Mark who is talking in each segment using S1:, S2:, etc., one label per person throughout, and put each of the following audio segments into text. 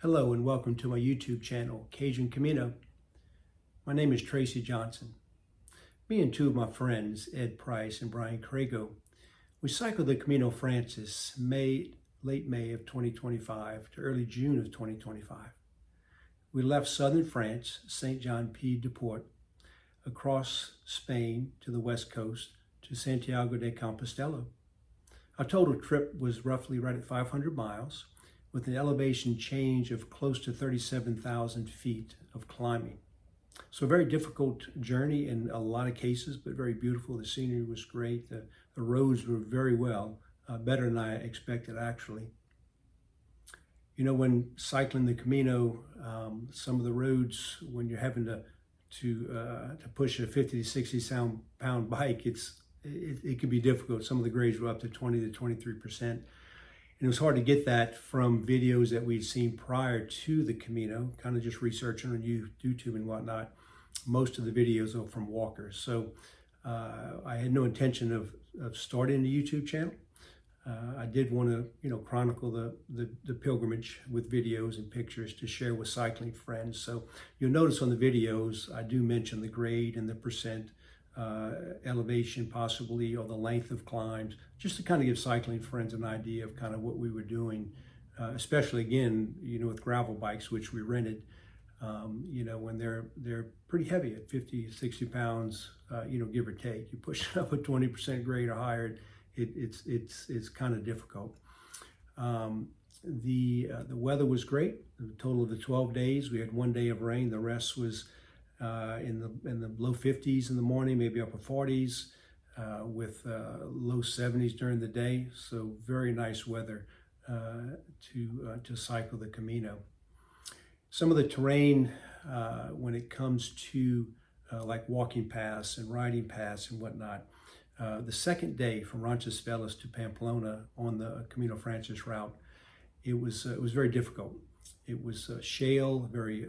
S1: Hello and welcome to my YouTube channel, Cajun Camineaux. My name is Tracy Johnson. Me and two of my friends, Ed Price and Brian Craigo, we cycled the Camino Francés late May of 2025 to early June of 2025. We left southern France, Saint-Jean-Pied-de-Port, across Spain to the west coast to Santiago de Compostela. Our total trip was roughly right at 500 miles, with an elevation change of close to 37,000 feet of climbing. So a very difficult journey in a lot of cases, but very beautiful. The scenery was great. The roads were very well, better than I expected actually. You know, when cycling the Camino, some of the roads, when you're having to push a 50 to 60 pound bike, it can be difficult. Some of the grades were up to 20 to 23%. And it was hard to get that from videos that we'd seen prior to the Camino, kind of just researching on YouTube and whatnot. Most of the videos are from walkers. So I had no intention of starting the YouTube channel. I did want to, chronicle the pilgrimage with videos and pictures to share with cycling friends. So you'll notice on the videos, I do mention the grade and the percent elevation possibly, or the length of climbs, just to kind of give cycling friends an idea of kind of what we were doing, especially again, with gravel bikes, which we rented, when they're pretty heavy at 50, 60 pounds, give or take. You push up a 20% grade or higher, it's kind of difficult. The weather was great. The total of the 12 days, we had 1 day of rain. The rest was in the low 50s in the morning, maybe upper 40s, with low 70s during the day. So very nice weather to cycle the Camino. Some of the terrain when it comes to like walking paths and riding paths and whatnot. The second day from Roncesvalles to Pamplona on the Camino Francés route, it was very difficult. It was shale, very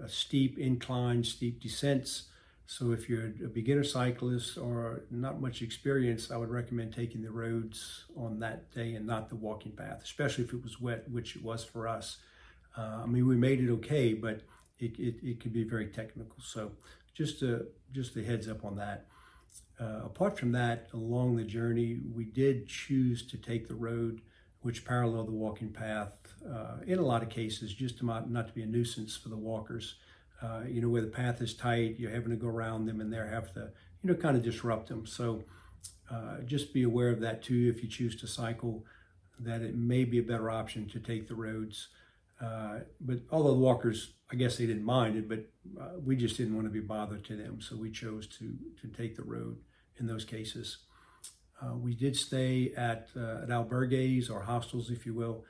S1: steep inclines, steep descents. So if you're a beginner cyclist or not much experience, I would recommend taking the roads on that day and not the walking path, especially if it was wet, which it was for us. We made it okay, but it could be very technical. So just a heads up on that. Apart from that, along the journey, we did choose to take the road which parallel the walking path in a lot of cases, just not to be a nuisance for the walkers. Where the path is tight, you're having to go around them and they have to, kind of disrupt them. So just be aware of that too if you choose to cycle, that it may be a better option to take the roads. But although the walkers, I guess they didn't mind it, but we just didn't want to be bothered to them. So we chose to take the road in those cases. We did stay at albergues or hostels, if you will,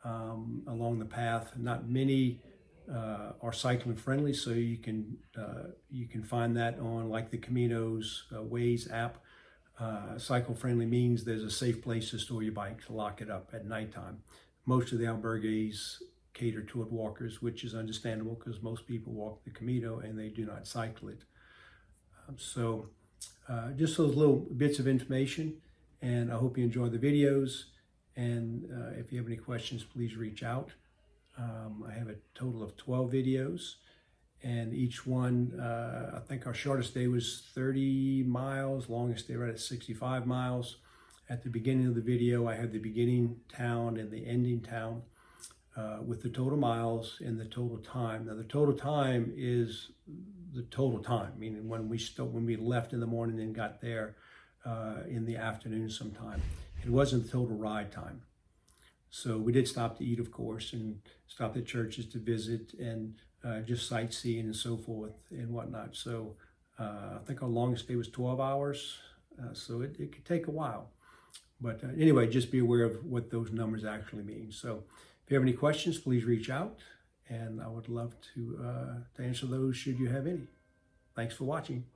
S1: along the path. Not many are cycling friendly, so you can find that on like the Camino's Waze app. Cycle friendly means there's a safe place to store your bike, to lock it up at nighttime. Most of the albergues cater toward walkers, which is understandable because most people walk the Camino and they do not cycle it. Just those little bits of information, and I hope you enjoy the videos. And if you have any questions, please reach out. I have a total of 12 videos, and each one, I think our shortest day was 30 miles, longest day right at 65 miles. At the beginning of the video, I have the beginning town and the ending town with the total miles and the total time. Now the total time is the total time, meaning when we left in the morning and got there in the afternoon sometime. It wasn't the total ride time. So we did stop to eat, of course, and stop at churches to visit and just sightseeing and so forth and whatnot. So I think our longest day was 12 hours. So it could take a while. But anyway, just be aware of what those numbers actually mean. So if you have any questions, please reach out, and I would love to answer those should you have any. Thanks for watching.